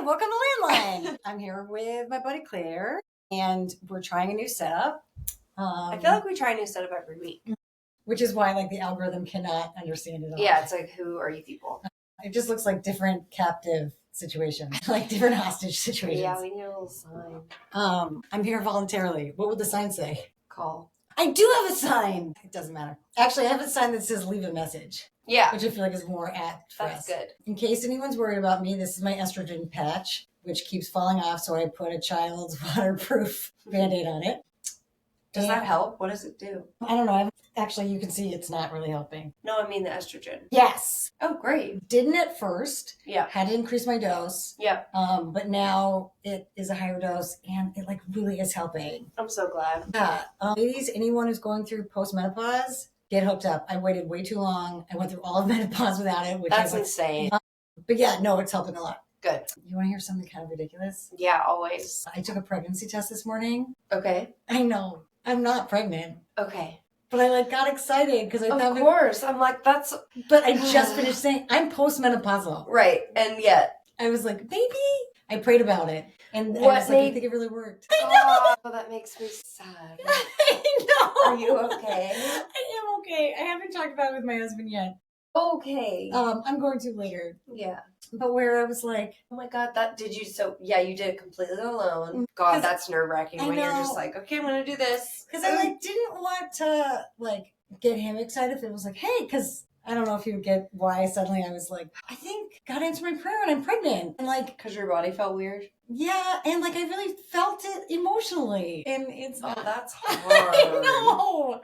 welcome to Landline. I'm here with my buddy Claire, and we're trying a new setup. I feel like we try a new setup every week. Which is why the algorithm cannot understand it all. Yeah, it's like, who are you people? It just looks like different captive situations, like different hostage situations. Yeah, we need a little sign. I'm here voluntarily. What would the sign say? Call. I do have a sign. It doesn't matter. Actually, I have a sign that says leave a message. Yeah. Which I feel like is more apt for us. That's good. In case anyone's worried about me, this is my estrogen patch, which keeps falling off, so I put a child's waterproof Band-Aid on it. Does that help? What does it do? I don't know. Actually, you can see it's not really helping. No, I mean the estrogen. Yes. Oh, great. Didn't at first. Yeah. Had to increase my dose. Yeah. But now it is a higher dose, and it really is helping. I'm so glad. Yeah. Ladies, anyone who's going through post-menopause, get hooked up. I waited way too long. I went through all of menopause without it. That's insane. But yeah, no, it's helping a lot. Good. You want to hear something kind of ridiculous? Yeah, always. I took a pregnancy test this morning. Okay. I know. I'm not pregnant. Okay. But I got excited because I thought... Of course. I'm like, that's... But I just finished saying, I'm post-menopausal. Right. And yet... I was like, baby. I prayed about it. And What I was like, I think it really worked. I know. Oh, that makes me sad. I know. Are you okay? I am okay. I haven't talked about it with my husband yet. Okay. I'm going to later. Yeah. But where I was like... Oh my God, yeah, you did it completely alone. God, that's nerve-wracking when you're just like, okay, I'm going to do this. Because I didn't want to get him excited if it was like, hey, because I don't know if you would get why suddenly I was like, I think God answered my prayer and I'm pregnant. And because your body felt weird? Yeah, and I really felt it emotionally. And it's Oh, not... that's hard. I know.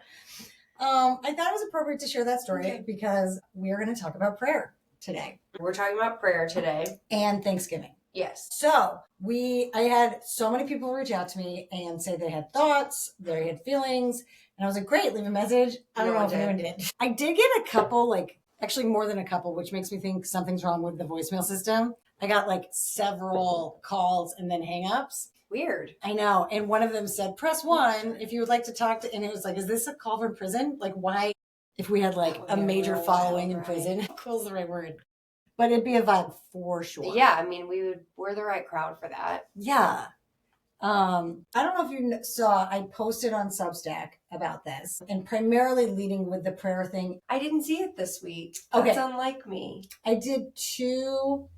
I thought it was appropriate to share that story because we're going to talk about prayer today. We're talking about prayer today. And Thanksgiving. Yes. So I had so many people reach out to me and say they had thoughts, they had feelings. And I was like, great, leave a message. I don't know if anyone did. I did get a couple, actually more than a couple, which makes me think something's wrong with the voicemail system. I got several calls and then hangups. Weird. I know. And one of them said, press 1 if you would like to talk to, and it was like, is this a call from prison? Why, if we had a major following in prison, cool's the right word, but it'd be a vibe for sure. Yeah. I mean, we're the right crowd for that. Yeah. I don't know if you saw, I posted on Substack about this and primarily leading with the prayer thing. I didn't see it this week. Okay. That's unlike me. I did 2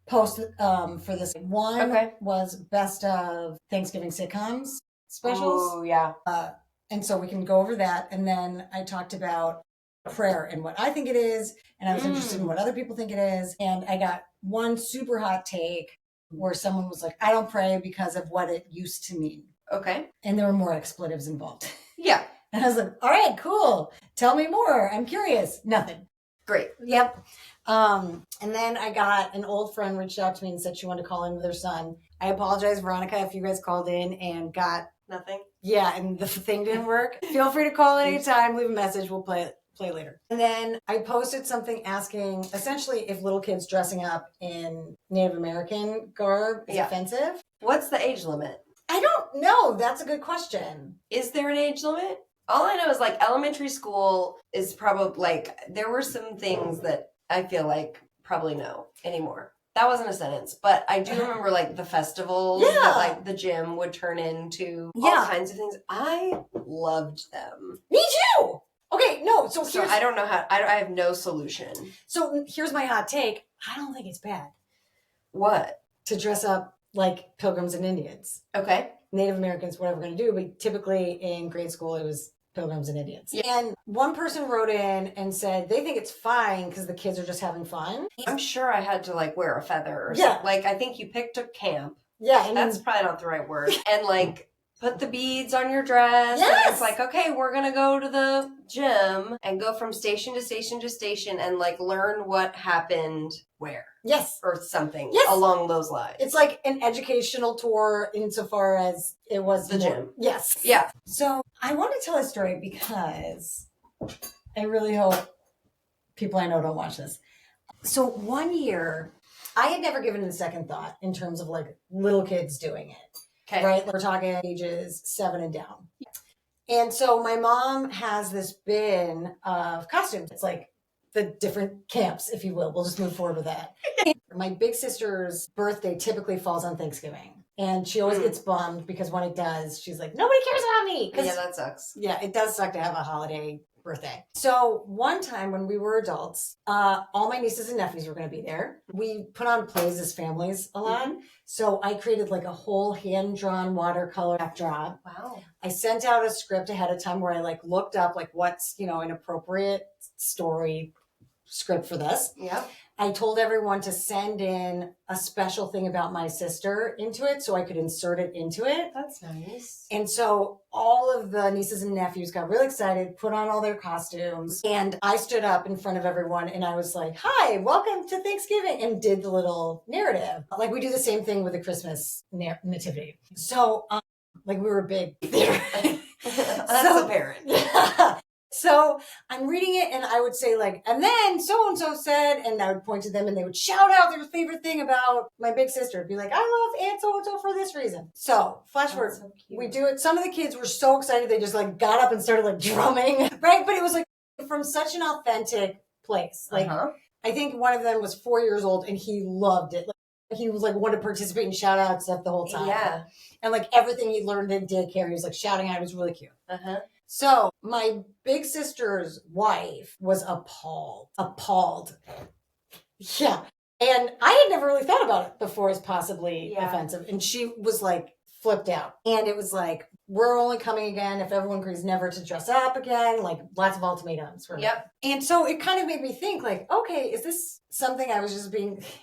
post for this. One was best of Thanksgiving sitcoms specials. Oh, yeah. And so we can go over that. And then I talked about prayer and what I think it is. And I was interested in what other people think it is. And I got one super hot take where someone was like, I don't pray because of what it used to mean. Okay. And there were more expletives involved. Yeah. And I was like, all right, cool. Tell me more. I'm curious. Nothing. Great. Yep. And then I got an old friend reached out to me and said she wanted to call in with her son. I apologize, Veronica, if you guys called in and got nothing. Yeah, and the thing didn't work. Feel free to call anytime, leave a message, we'll play later. And then I posted something asking essentially if little kids dressing up in Native American garb is offensive. What's the age limit? I don't know. That's a good question. Is there an age limit? All I know is elementary school is probably there were some things that I feel probably no anymore. That wasn't a sentence, but I do remember the festivals that the gym would turn into all kinds of things. I loved them. Me too. Okay, no. So I don't know how. I have no solution. So here's my hot take. I don't think it's bad. What? To dress up like pilgrims and Indians. Okay. Native Americans, whatever we're going to do. But typically in grade school, it was pilgrims and Indians. Yeah. And one person wrote in and said they think it's fine because the kids are just having fun. I'm sure I had to wear a feather or something. I think you picked a camp. Yeah. And that's probably not the right word. And put the beads on your dress. Yes. And it's okay, we're going to go to the gym and go from station to station to station and learn what happened where. Yes. Or something along those lines. It's an educational tour insofar as it was the gym. Yes. Yeah. So I want to tell a story because I really hope people I know don't watch this. So one year, I had never given it a second thought in terms of little kids doing it. Okay. Right? We're talking ages 7 and down. And so my mom has this bin of costumes. It's the different camps, if you will. We'll just move forward with that. my big sister's birthday typically falls on Thanksgiving. And she always gets bummed because when it does, she's like, nobody cares about me. Yeah, that sucks. Yeah, it does suck to have a holiday birthday. So one time when we were adults, all my nieces and nephews were going to be there. We put on plays as families a lot. Mm-hmm. So I created like a whole hand-drawn watercolor backdrop. Wow. I sent out a script ahead of time where I like looked up like what's, an appropriate story script for this. Yeah. I told everyone to send in a special thing about my sister into it so I could insert it into it. That's nice. And so all of the nieces and nephews got really excited, put on all their costumes, and I stood up in front of everyone and I was like, hi, welcome to Thanksgiving, and did the little narrative. Like we do the same thing with the Christmas nativity. So we were big. That's apparent. Yeah. So I'm reading it and I would say like, and then so-and-so said, and I would point to them and they would shout out their favorite thing about my big sister. It'd be like, I love Aunt so-and-so for this reason. So flash forward, we do it. Some of the kids were so excited. They just like got up and started like drumming, right? But it was like from such an authentic place. Like I think one of them was 4 years old and he loved it. Like, he was like wanted to participate and shout out stuff the whole time. Yeah. And like everything he learned in daycare, he was like shouting out. It was really cute. So my big sister's wife was appalled. Yeah. And I had never really thought about it before as possibly offensive. And she was like flipped out. And it was like, we're only coming again if everyone agrees never to dress up again, like lots of ultimatums. Yep. And so it kind of made me think like, okay, is this something I was just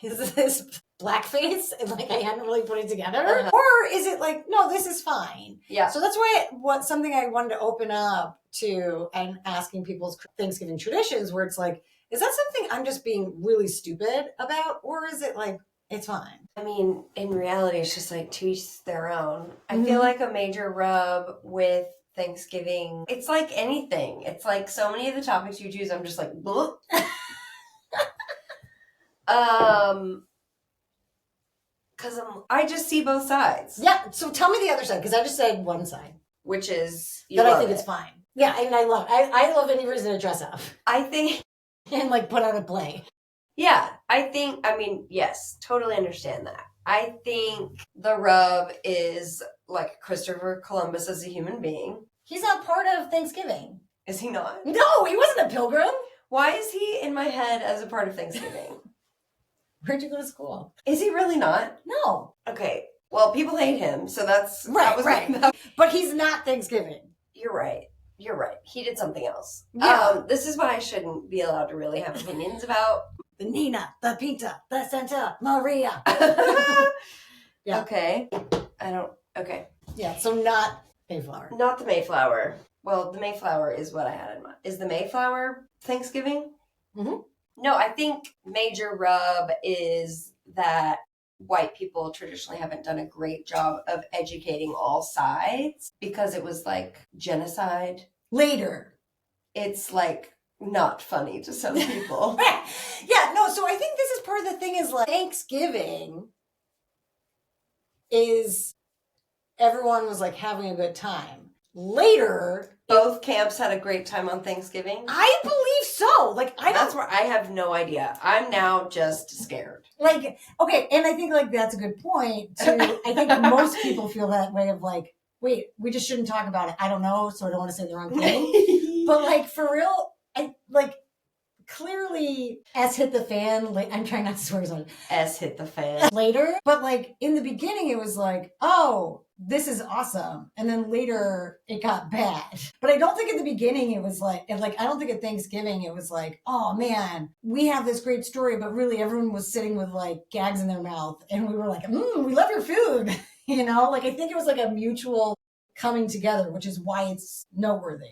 is this blackface? And like I hadn't really put it together? Or is it like, no, this is fine. Yeah. So that's why something I wanted to open up to and asking people's Thanksgiving traditions where it's like, is that something I'm just being really stupid about? Or is it like, it's fine? I mean, in reality, it's just like to each their own. I feel like a major rub with Thanksgiving, it's like anything. It's like so many of the topics you choose, I'm just like, bleh. Because I just see both sides. Yeah, so tell me the other side, because I just said one side. Which is, that I think it's fine. Yeah, and I love any reason to dress up. I think. And like put on a play. Yeah, yes, totally understand that. I think the rub is like Christopher Columbus as a human being. He's not part of Thanksgiving. Is he not? No, he wasn't a pilgrim. Why is he in my head as a part of Thanksgiving? Where'd you go to school? Is he really not? No. Okay, well, people hate him, so that's... Right. But he's not Thanksgiving. You're right. He did something else. Yeah. This is why I shouldn't be allowed to really have opinions about... The Nina, the Pinta, the Santa Maria. Yeah. Okay. Okay. Yeah, so not Mayflower. Not the Mayflower. Well, the Mayflower is what I had in mind. Is the Mayflower Thanksgiving? Mm-hmm. No, I think major rub is that white people traditionally haven't done a great job of educating all sides because it was like genocide. Later. It's like not funny to some people. Yeah, no, so I think this is part of the thing is like Thanksgiving is everyone was like having a good time. Later, both camps had a great time on Thanksgiving. I believe so. Like that's where I have no idea. I'm now just scared. Like, okay, and I think like that's a good point too. I think most people feel that way of like, wait, we just shouldn't talk about it. I don't know, so I don't want to say the wrong thing. But like for real, I like clearly S hit the fan. Like I'm trying not to swear on it. S hit the fan later, but like in the beginning, it was like, oh, this is awesome, and then later it got bad. But I don't think at the beginning it was like, and like I don't think at Thanksgiving it was like, oh man, we have this great story, but really everyone was sitting with like gags in their mouth, and we were like, we love your food, you know. Like I think it was like a mutual coming together, which is why it's noteworthy.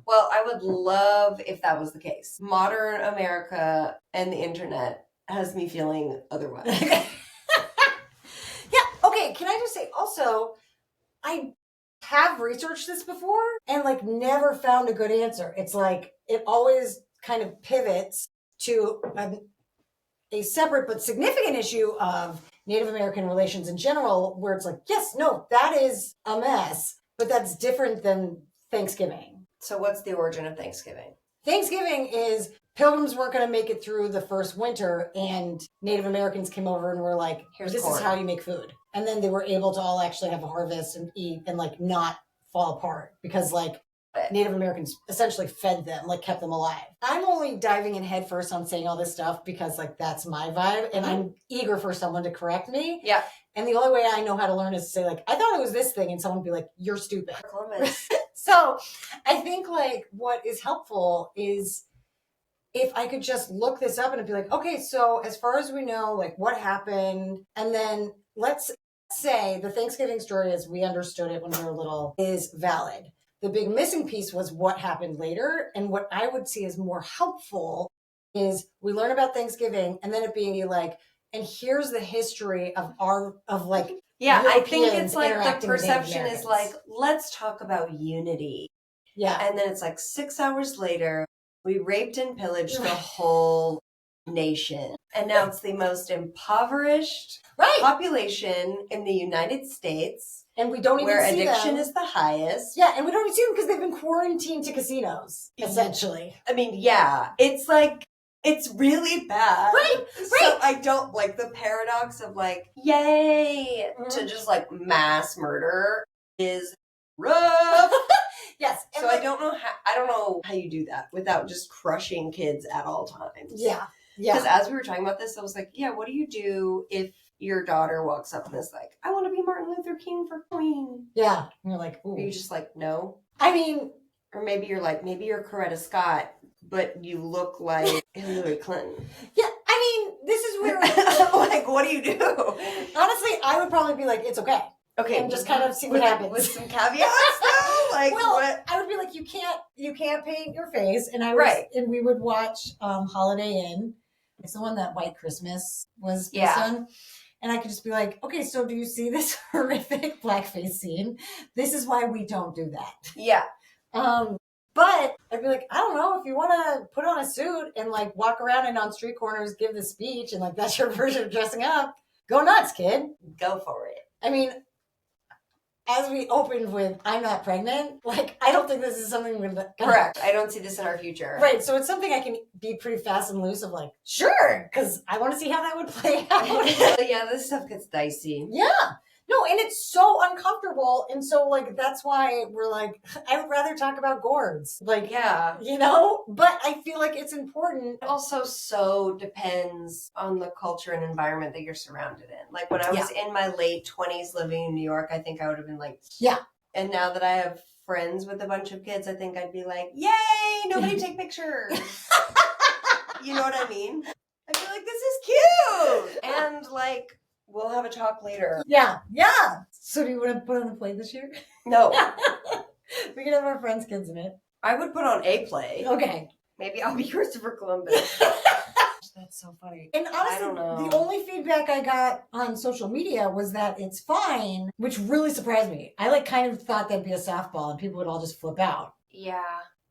Well, I would love if that was the case. Modern America and the internet has me feeling otherwise. Yeah. Okay. Can I just say also, I have researched this before and like never found a good answer. It's like, it always kind of pivots to a separate but significant issue of Native American relations in general, where it's like, yes, no, that is a mess, but that's different than Thanksgiving. So what's the origin of Thanksgiving? Thanksgiving is pilgrims weren't going to make it through the first winter, and Native Americans came over and were like, this is how you make food. And then they were able to all actually have a harvest and eat and like not fall apart because like Native Americans essentially fed them, like kept them alive. I'm only diving in head first on saying all this stuff because like that's my vibe, and I'm eager for someone to correct me. Yeah. And the only way I know how to learn is to say like, I thought it was this thing, and someone would be like, you're stupid. Columbus. So I think like what is helpful is if I could just look this up and be like, okay, so as far as we know, like what happened, and then let's say the Thanksgiving story as we understood it when we were little is valid. The big missing piece was what happened later. And what I would see as more helpful is we learn about Thanksgiving and then it being like, and here's the history of like, yeah, Europeans I think it's like the perception is Americans. like, let's talk about unity. Yeah. And then it's like 6 hours later, we raped and pillaged the whole nation. And now it's the most impoverished population in the United States. And we don't even where see addiction them. is the highest. Yeah, and we don't even see them because they've been quarantined to casinos, essentially. I mean, yeah, it's like, it's really bad. Right. So I don't like the paradox of like, yay, to just like mass murder is rough. Yes. So like, I don't know how you do that without just crushing kids at all times. Yeah. Yeah. Because as we were talking about this, I was like, yeah, what do you do if your daughter walks up and is like, I want to be Martin Luther King for Queen? Yeah. And you're like, ooh. Are you just like, no? I mean, or maybe you're like, maybe you're Coretta Scott, but you look like Hillary Clinton. Yeah. I mean, this is where like, what do you do? Honestly, I would probably be like, it's okay. Okay. And just kind of see what happens. With some caveats though? Like, well, what? I would be like, you can't paint your face. And I was, and we would watch Holiday Inn. It's the one that White Christmas was based on. And I could just be like, okay, so do you see this horrific blackface scene? This is why we don't do that. Yeah. But I'd be like, I don't know, if you want to put on a suit and like walk around and on street corners give the speech and like that's your version of dressing up, go nuts, kid. Go for it. I mean, as we opened with, I'm not pregnant, like, I don't think this is something we're... Correct. I don't see this in our future. Right. So it's something I can be pretty fast and loose of like, sure, because I want to see how that would play out. Yeah, this stuff gets dicey. Yeah. No, and it's so uncomfortable. And so, like, that's why we're like, I would rather talk about gourds. Like, yeah. You know? But I feel like it's important. It also so depends on the culture and environment that you're surrounded in. Like, when I was in my late 20s living in New York, I think I would have been like... Yeah. And now that I have friends with a bunch of kids, I think I'd be like, yay, nobody take pictures. You know what I mean? I'd be like, this is cute. And, like... We'll have a talk later. Yeah, yeah. So do you want to put on the play this year? No. We can have our friends' kids in it. I would put on a play. Okay. Maybe I'll be Christopher Columbus. That's so funny. And honestly, the only feedback I got on social media was that it's fine, which really surprised me. I like kind of thought that'd be a softball and people would all just flip out. Yeah.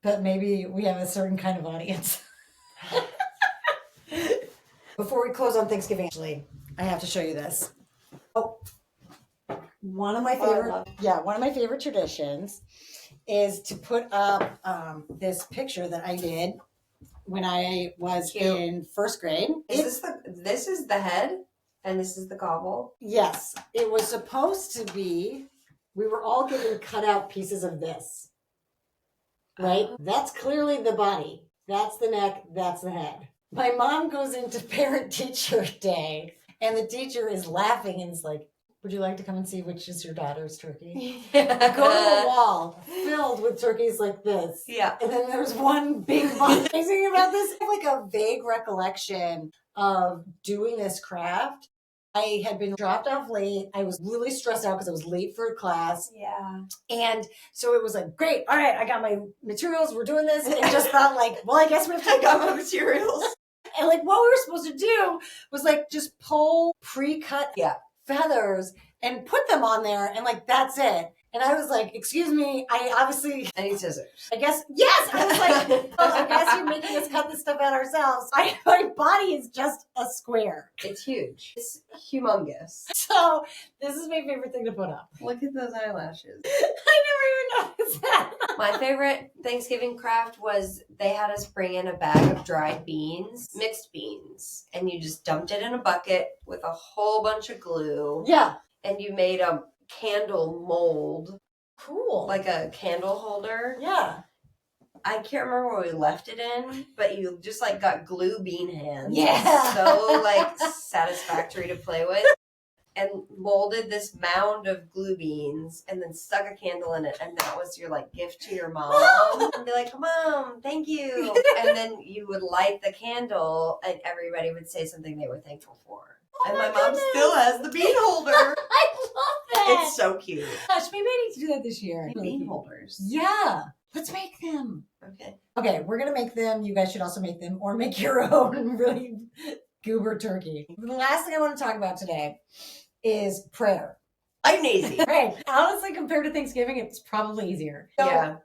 But maybe we have a certain kind of audience. Before we close on Thanksgiving, actually, I have to show you this. Oh, one of my favorite traditions is to put up this picture that I did when I was in first grade. This is the head and this is the gobble? Yes. It was supposed to be, we were all given cut out pieces of this. Right? That's clearly the body. That's the neck. That's the head. My mom goes into parent-teacher day, and the teacher is laughing and is like, would you like to come and see which is your daughter's turkey? Go to the wall filled with turkeys like this. Yeah. And then there's one big box. Amazing about this, I have like a vague recollection of doing this craft. I had been dropped off late. I was really stressed out because I was late for class. Yeah. And so it was like, great. All right, I got my materials. We're doing this. And just thought like, well, I guess we have to take out my materials. And like what we were supposed to do was like just pull pre-cut feathers and put them on there. And like, that's it. And I was like, excuse me, I need scissors. I guess, yes! I was like, oh, I guess you're making us cut this stuff out ourselves. My body is just a square. It's huge. It's humongous. So this is my favorite thing to put up. Look at those eyelashes. I never even noticed that. My favorite Thanksgiving craft was they had us bring in a bag of dried beans, mixed beans, and you just dumped it in a bucket with a whole bunch of glue. Yeah. And you made a candle mold. Cool. Like a candle holder. Yeah. I can't remember where we left it in, but you just like got glue bean hands. Yeah. So like satisfactory to play with. And molded this mound of glue beans and then stuck a candle in it. And that was your like gift to your mom. And be like, Mom, thank you. And then you would light the candle and everybody would say something they were thankful for. Oh and my mom goodness. still has the bean holder. I love that. It's so cute. Gosh, maybe I need to do that this year. Bean holders. Yeah. Let's make them. Okay. Okay, we're going to make them. You guys should also make them or make your own really goober turkey. The last thing I want to talk about today is prayer. I'm lazy. Right. Honestly, compared to Thanksgiving, it's probably easier. So, Yeah.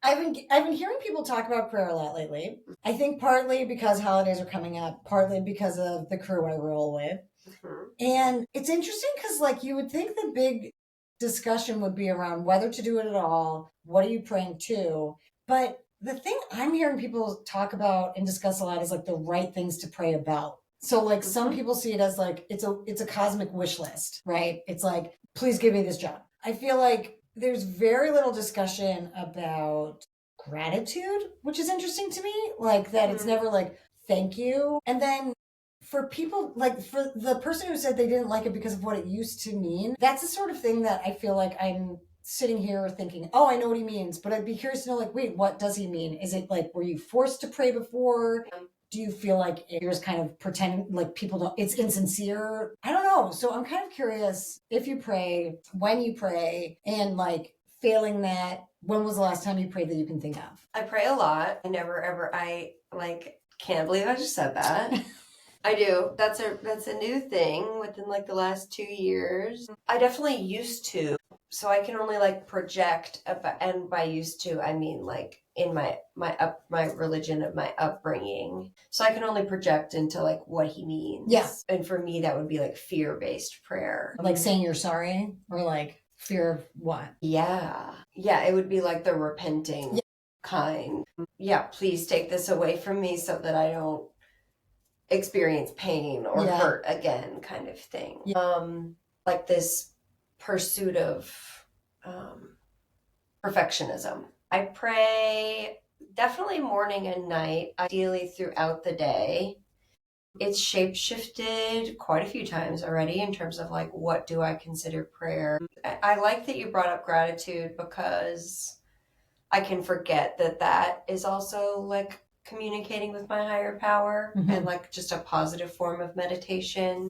I've been hearing people talk about prayer a lot lately. I think partly because holidays are coming up, partly because of the crew I roll with. Mm-hmm. And it's interesting because like you would think the big discussion would be around whether to do it at all. What are you praying to? But the thing I'm hearing people talk about and discuss a lot is like the right things to pray about. So like some people see it as like it's a cosmic wish list, right? It's like, please give me this job. I feel like there's very little discussion about gratitude, which is interesting to me. Like that it's never like, thank you. And then for people, like for the person who said they didn't like it because of what it used to mean, that's the sort of thing that I feel like I'm sitting here thinking, oh, I know what he means. But I'd be curious to know, like, wait, what does he mean? Is it like, were you forced to pray before? Do you feel like you're just kind of pretending like people don't, it's insincere? I don't know. So I'm kind of curious if you pray, when you pray, and like failing that, when was the last time you prayed that you can think of? I pray a lot. I like can't believe I just said that. I do. That's a new thing within like the last 2 years. I definitely used to. So I can only like project about, and by used to I mean like in my religion of my upbringing. So I can only project into like what he means. Yeah. And for me that would be like fear-based prayer. Like saying you're sorry or like fear of what? Yeah. Yeah, it would be like the repenting kind. Yeah, please take this away from me so that I don't experience pain or hurt again kind of thing. Like this pursuit of perfectionism. I pray definitely morning and night, ideally throughout the day. It's shape-shifted quite a few times already in terms of like, what do I consider prayer? I like that you brought up gratitude because I can forget that is also like communicating with my higher power and like just a positive form of meditation.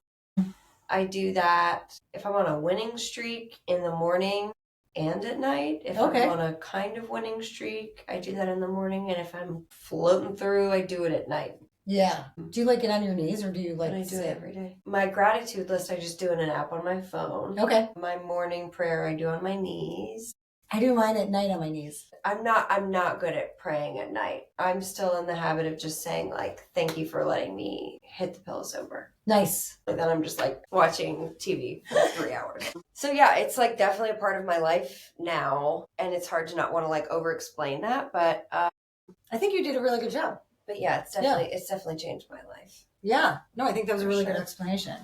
I do that if I'm on a winning streak in the morning and at night. If I'm on a kind of winning streak, I do that in the morning. And if I'm floating through, I do it at night. Yeah. Do you like get on your knees or do you like I do it every day. My gratitude list, I just do in an app on my phone. Okay. My morning prayer, I do on my knees. I do mine at night on my knees. I'm not good at praying at night. I'm still in the habit of just saying like, thank you for letting me hit the pillow sober. Nice. And then I'm just like watching TV for 3 hours. So yeah, it's like definitely a part of my life now. And it's hard to not want to like over explain that. But I think you did a really good job. But yeah, it's definitely changed my life. Yeah. No, I think that was a really good explanation.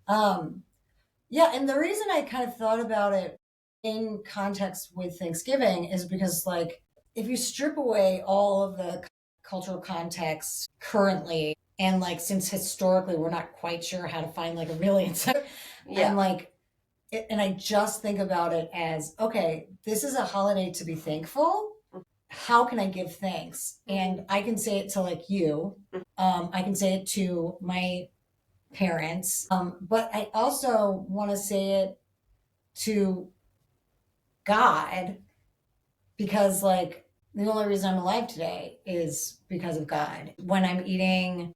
Yeah. And the reason I kind of thought about it in context with Thanksgiving is because like if you strip away all of the cultural context currently and like since historically we're not quite sure how to find like a real answer and like and I just think about it as okay, this is a holiday to be thankful. How can I give thanks? And I can say it to like you. I can say it to my parents. But I also want to say it to God because like the only reason I'm alive today is because of God. When I'm eating,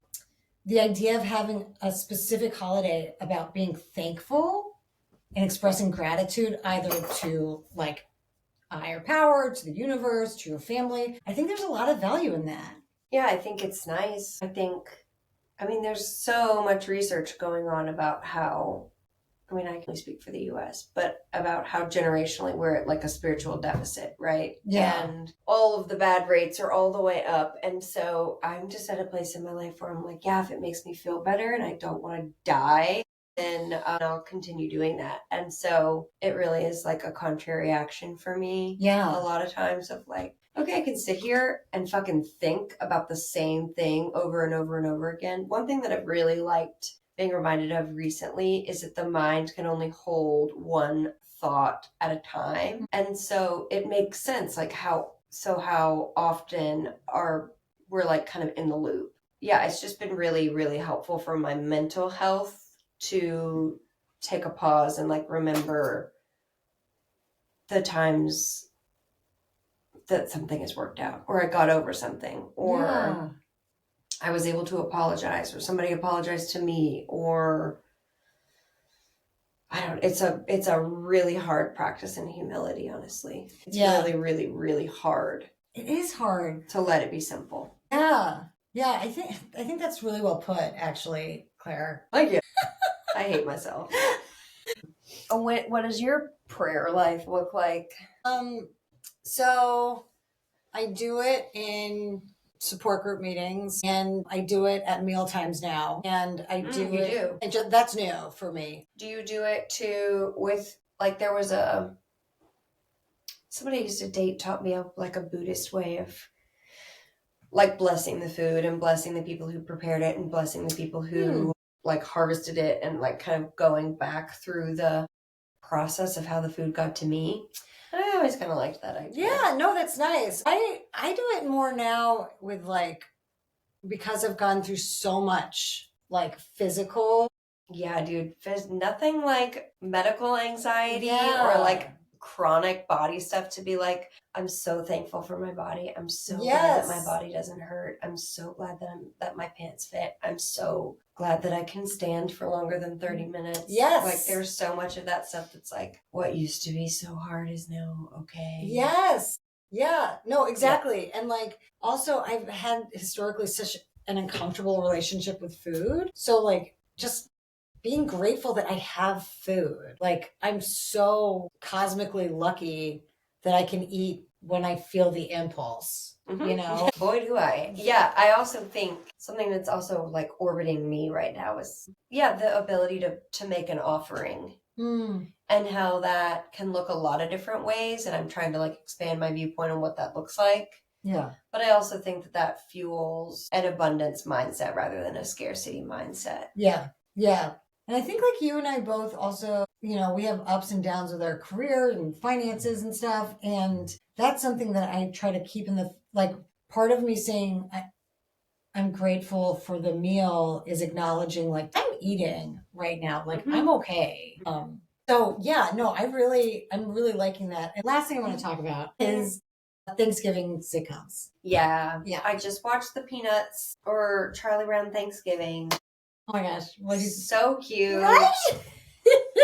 the idea of having a specific holiday about being thankful and expressing gratitude either to like a higher power, to the universe, to your family. I think there's a lot of value in that. Yeah, I think it's nice. I mean, there's so much research going on about how, I mean, I can only speak for the US, but about how generationally we're at like a spiritual deficit, right? Yeah. And all of the bad rates are all the way up. And so I'm just at a place in my life where I'm like, yeah, if it makes me feel better and I don't want to die, then I'll continue doing that. And so it really is like a contrary action for me. Yeah. A lot of times of like, okay, I can sit here and fucking think about the same thing over and over and over again. One thing that I've really liked being reminded of recently is that the mind can only hold one thought at a time. And so it makes sense, like how often we're like kind of in the loop. Yeah, it's just been really, really helpful for my mental health to take a pause and like remember the times that something has worked out, or I got over something, or I was able to apologize, or somebody apologized to me, or it's a really hard practice in humility, honestly. It's really, really, really hard. It is hard to let it be simple. Yeah. Yeah, I think that's really well put, actually, Claire. Thank you. I hate myself. What does your prayer life look like? So I do it in support group meetings, and I do it at meal times now, and I do it. That's new for me. Do you do it too with, like, there was somebody I used to date taught me a Buddhist way of like blessing the food and blessing the people who prepared it and blessing the people who like harvested it, and like kind of going back through the process of how the food got to me. I always kind of liked that idea. Yeah, no, that's nice. I do it more now with like, because I've gone through so much like physical. Yeah, dude, there's nothing like medical anxiety or like chronic body stuff to be like, I'm so thankful for my body. I'm so glad that my body doesn't hurt. I'm so glad that my pants fit. I'm so glad that I can stand for longer than 30 minutes. Yes. Like there's so much of that stuff that's like, what used to be so hard is now okay. Yes. Yeah. No, exactly. Yeah. And like, also I've had historically such an uncomfortable relationship with food. So like, just being grateful that I have food. Like, I'm so cosmically lucky that I can eat when I feel the impulse, you know? Boy, do I. Yeah, I also think something that's also like orbiting me right now is, the ability to make an offering. And how that can look a lot of different ways. And I'm trying to like expand my viewpoint on what that looks like. Yeah. But I also think that fuels an abundance mindset rather than a scarcity mindset. Yeah. Yeah. And I think like you and I both also, you know, we have ups and downs with our career and finances and stuff. And that's something that I try to keep in the, like, part of me saying I'm grateful for the meal is acknowledging like I'm eating right now. Like I'm okay. So yeah, no, I'm really liking that. And last thing I want to talk about is Thanksgiving sitcoms. Yeah. I just watched the Peanuts or Charlie Brown Thanksgiving. Oh my gosh. So cute. Right?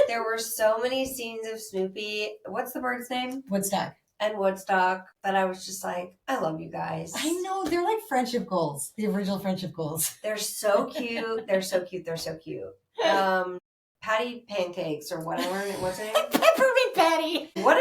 There were so many scenes of Snoopy. What's the bird's name? Woodstock. And Woodstock that I was just like, I love you guys. I know. They're like friendship goals. The original friendship goals. They're so cute. They're so cute. They're so cute. Patty Pancakes or whatever. What's her name? Peppermint Patty. What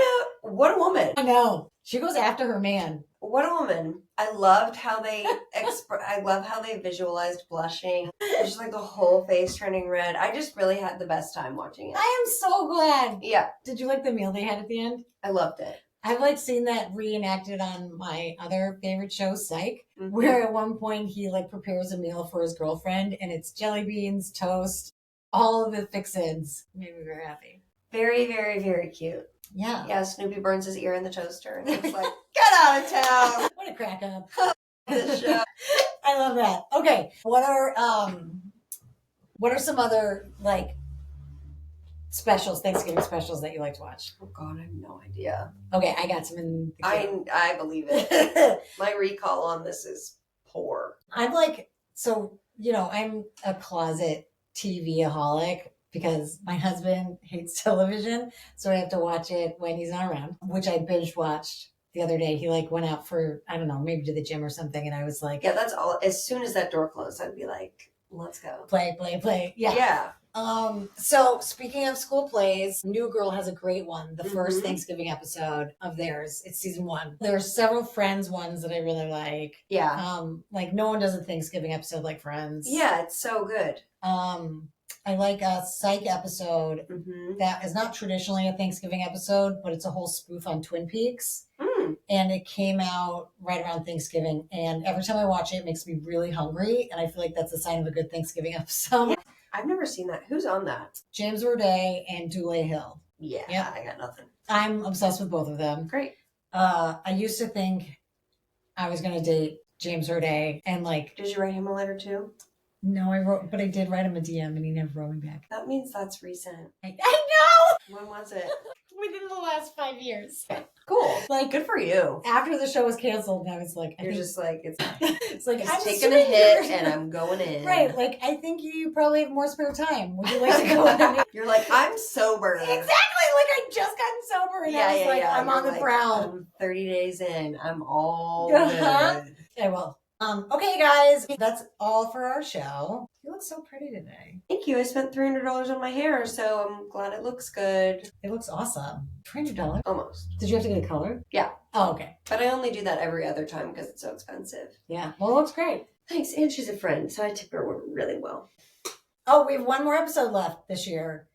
a woman. I know. She goes after her man. What a woman. I loved how they I love how they visualized blushing. Just like the whole face turning red. I just really had the best time watching it. I am so glad. Yeah. Did you like the meal they had at the end? I loved it. I've like seen that reenacted on my other favorite show, Psych, where at one point he like prepares a meal for his girlfriend and it's jelly beans, toast, all of the fixins. Made me very happy. Very, very, very cute. Yeah. Yeah, Snoopy burns his ear in the toaster and it's like, get out of town. What a crack up. This show. I love that. Okay. What are some other like specials, Thanksgiving specials that you like to watch? Oh God, I have no idea. Okay, I got some in the I believe it. My recall on this is poor. I'm like, so, you know, I'm a closet TV-aholic because my husband hates television, so I have to watch it when he's not around, which I binge watched the other day. He like went out for, I don't know, maybe to the gym or something, and I was like, Yeah, that's all. As soon as that door closed, I'd be like, let's go. Play. Yeah. So speaking of school plays, New Girl has a great one. The first Thanksgiving episode of theirs. It's season 1. There's several Friends ones that I really like. Yeah. Like no one does a Thanksgiving episode like Friends. Yeah, it's so good. I like a Psych episode that is not traditionally a Thanksgiving episode, but it's a whole spoof on Twin Peaks. And it came out right around Thanksgiving. And every time I watch it, it makes me really hungry. And I feel like that's a sign of a good Thanksgiving episode. Yeah. I've never seen that. Who's on that? James Roday and Dule Hill. Yeah, I got nothing. I'm obsessed with both of them. Great. I used to think I was going to date James Roday and like... Did you write him a letter too? No, but I did write him a DM and he never wrote me back. That means that's recent. I know! When was it? Within the last 5 years. Cool. Like, good for you. After the show was canceled, I was like... just like, it's like, I'm taking a hit and I'm going in. Right. Like, I think you probably have more spare time. Would you like to go in? You're like, I'm sober. Exactly. Like, I just gotten sober and I was like, I'm on the prowl. I'm 30 days in. I'm all good. Okay, well. Okay, guys, that's all for our show. You look so pretty today. Thank you. I spent $300 on my hair, so I'm glad it looks good. It looks awesome. $300? Almost. Did you have to get a color? Yeah. Oh, okay. But I only do that every other time because it's so expensive. Yeah. Well, it looks great. Thanks. And she's a friend, so I tip her really well. Oh, we have one more episode left this year.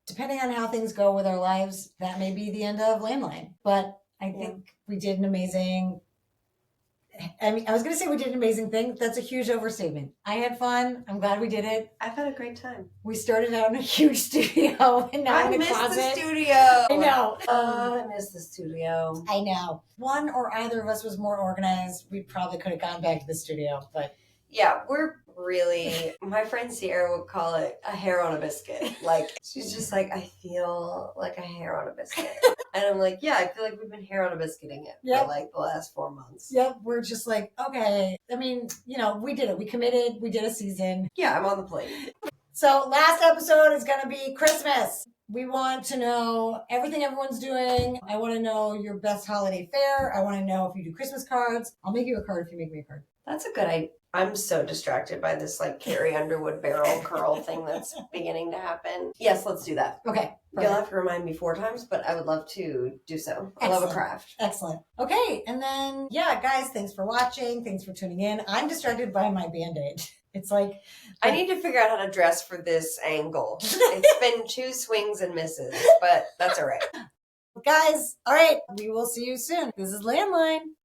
Depending on how things go with our lives, that may be the end of Landline. But I think we did an amazing... I mean, I was going to say we did an amazing thing. That's a huge overstatement. I had fun. I'm glad we did it. I've had a great time. We started out in a huge studio and now in a closet. I miss the studio. I know. I miss the studio. I know. One or either of us was more organized. We probably could have gone back to the studio, but... Yeah, we're really... My friend Sierra would call it a hair on a biscuit. Like, she's just like, I feel like a hair on a biscuit. And I'm like, yeah, I feel like we've been hair on a biscuiting it for like the last 4 months. Yep, we're just like, okay. I mean, you know, we did it. We committed. We did a season. Yeah, I'm on the plate. So last episode is going to be Christmas. We want to know everything everyone's doing. I want to know your best holiday fare. I want to know if you do Christmas cards. I'll make you a card if you make me a card. That's a good idea. I'm so distracted by this like Carrie Underwood barrel curl thing that's beginning to happen. Yes, let's do that. Okay. Perfect. You'll have to remind me 4 times, but I would love to do so. I love a craft. Excellent. Okay. And then, yeah, guys, thanks for watching. Thanks for tuning in. I'm distracted by my Band-Aid. It's like... I need to figure out how to dress for this angle. It's been 2 swings and misses, but that's all right. Guys, all right. We will see you soon. This is Landline.